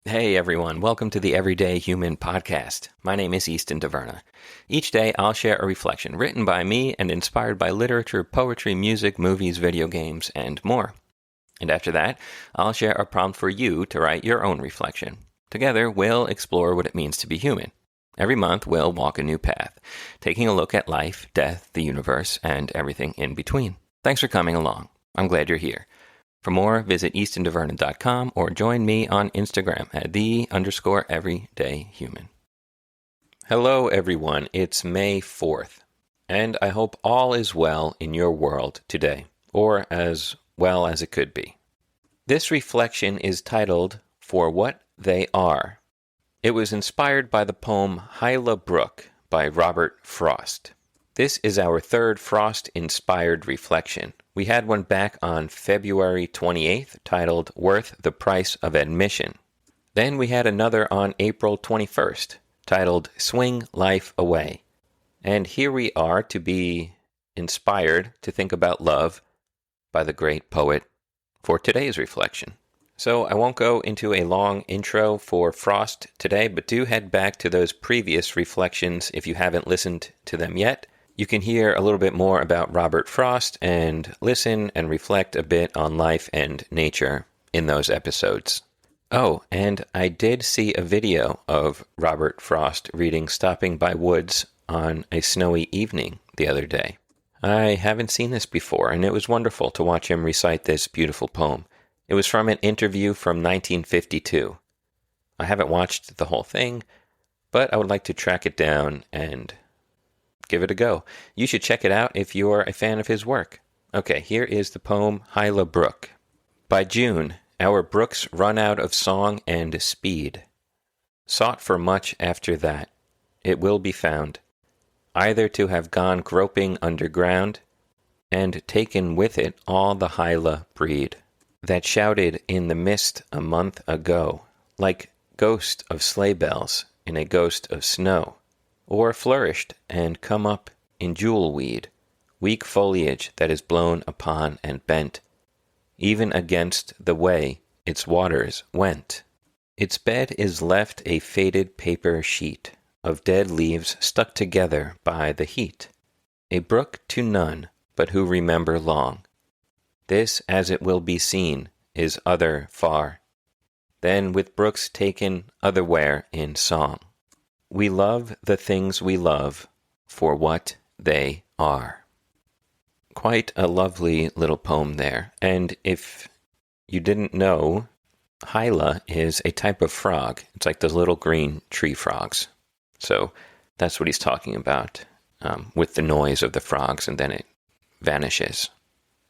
Hey everyone, welcome to the Everyday Human Podcast. My name is Easton Taverna. Each day I'll share a reflection written by me and inspired by literature, poetry, music, movies, video games, and more. And after that, I'll share a prompt for you to write your own reflection. Together, we'll explore what it means to be human. Every month, we'll walk a new path, taking a look at life, death, the universe, and everything in between. Thanks for coming along. I'm glad you're here. For more, visit eastontaverna.com or join me on Instagram at _everydayhuman. Hello, everyone. It's May 4th, and I hope all is well in your world today, or as well as it could be. This reflection is titled, For What They Are. It was inspired by the poem Hyla Brook by Robert Frost. This is our third Frost-inspired reflection. We had one back on February 28th titled Worth the Price of Admission. Then we had another on April 21st titled Swing Life Away. And here we are to be inspired to think about love by the great poet for today's reflection. So I won't go into a long intro for Frost today, but do head back to those previous reflections if you haven't listened to them yet. You can hear a little bit more about Robert Frost and listen and reflect a bit on life and nature in those episodes. Oh, and I did see a video of Robert Frost reading Stopping by Woods on a snowy evening the other day. I haven't seen this before, and it was wonderful to watch him recite this beautiful poem. It was from an interview from 1952. I haven't watched the whole thing, but I would like to track it down and give it a go. You should check it out if you're a fan of his work. Okay, here is the poem Hyla Brook. By June, our brooks run out of song and speed. Sought for much after that, it will be found, either to have gone groping underground, and taken with it all the Hyla breed, that shouted in the mist a month ago, like ghost of sleigh bells in a ghost of snow, or flourished and come up in jewel-weed, weak foliage that is blown upon and bent, even against the way its waters went. Its bed is left a faded paper sheet of dead leaves stuck together by the heat, a brook to none but who remember long. This, as it will be seen, is other far, than with brooks taken otherwhere in song. We love the things we love for what they are. Quite a lovely little poem there. And if you didn't know, Hyla is a type of frog. It's like those little green tree frogs. So that's what he's talking about with the noise of the frogs, and then it vanishes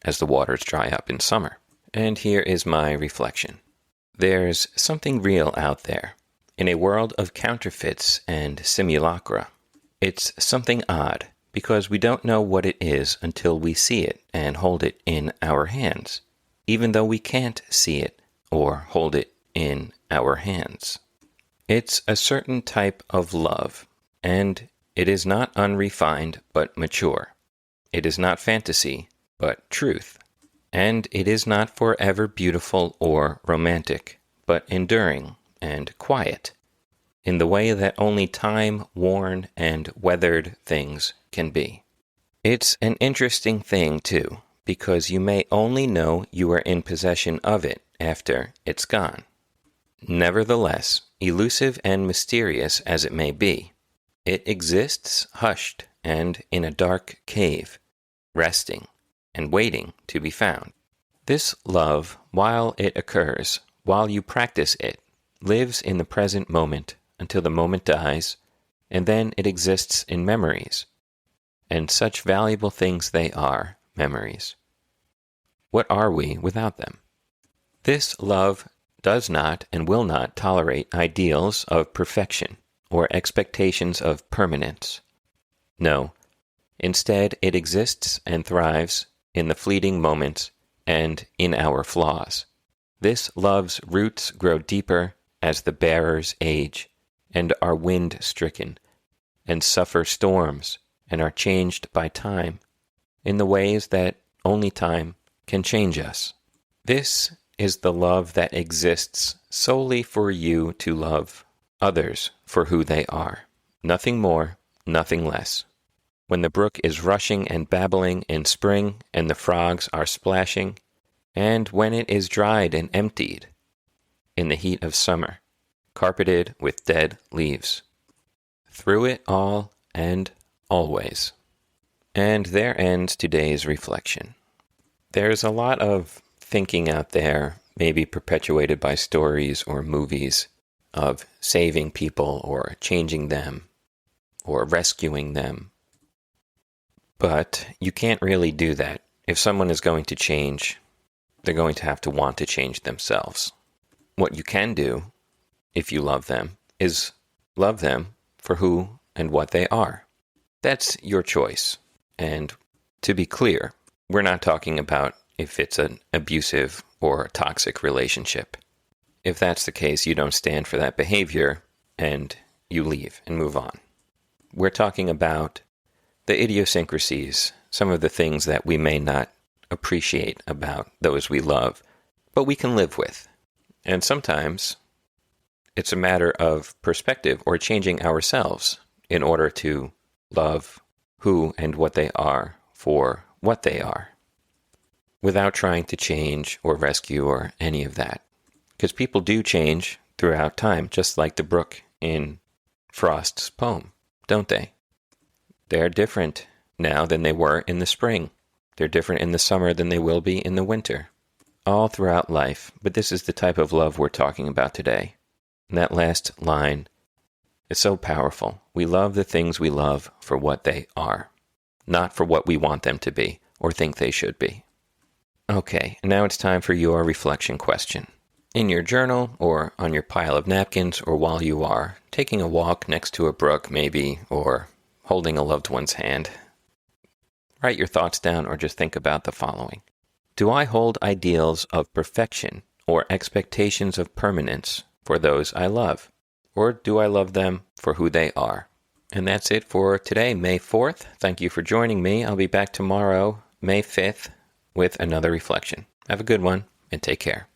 as the waters dry up in summer. And here is my reflection. There's something real out there. In a world of counterfeits and simulacra. It's something odd, because we don't know what it is until we see it and hold it in our hands, even though we can't see it or hold it in our hands. It's a certain type of love, and it is not unrefined but mature. It is not fantasy but truth, and it is not forever beautiful or romantic, but enduring and quiet, in the way that only time-worn and weathered things can be. It's an interesting thing, too, because you may only know you are in possession of it after it's gone. Nevertheless, elusive and mysterious as it may be, it exists hushed and in a dark cave, resting and waiting to be found. This love, while it occurs, while you practice it, lives in the present moment until the moment dies, and then it exists in memories. And such valuable things they are, memories. What are we without them? This love does not and will not tolerate ideals of perfection or expectations of permanence. No, instead it exists and thrives in the fleeting moments and in our flaws. This love's roots grow deeper as the bearers age, and are wind-stricken, and suffer storms, and are changed by time, in the ways that only time can change us. This is the love that exists solely for you to love others for who they are. Nothing more, nothing less. When the brook is rushing and babbling in spring and the frogs are splashing, and when it is dried and emptied in the heat of summer, carpeted with dead leaves. Through it all and always. And there ends today's reflection. There's a lot of thinking out there, maybe perpetuated by stories or movies, of saving people or changing them or rescuing them. But you can't really do that. If someone is going to change, they're going to have to want to change themselves. What you can do, if you love them, is love them for who and what they are. That's your choice. And to be clear, we're not talking about if it's an abusive or toxic relationship. If that's the case, you don't stand for that behavior and you leave and move on. We're talking about the idiosyncrasies, some of the things that we may not appreciate about those we love, but we can live with. And sometimes it's a matter of perspective or changing ourselves in order to love who and what they are for what they are, without trying to change or rescue or any of that. Because people do change throughout time, just like the brook in Frost's poem, don't they? They're different now than they were in the spring. They're different in the summer than they will be in the winter. All throughout life, but this is the type of love we're talking about today. And that last line is so powerful. We love the things we love for what they are, not for what we want them to be or think they should be. Okay, now it's time for your reflection question. In your journal, or on your pile of napkins, or while you are taking a walk next to a brook maybe, or holding a loved one's hand, write your thoughts down or just think about the following. Do I hold ideals of perfection or expectations of permanence for those I love? Or do I love them for who they are? And that's it for today, May 4th. Thank you for joining me. I'll be back tomorrow, May 5th, with another reflection. Have a good one, and take care.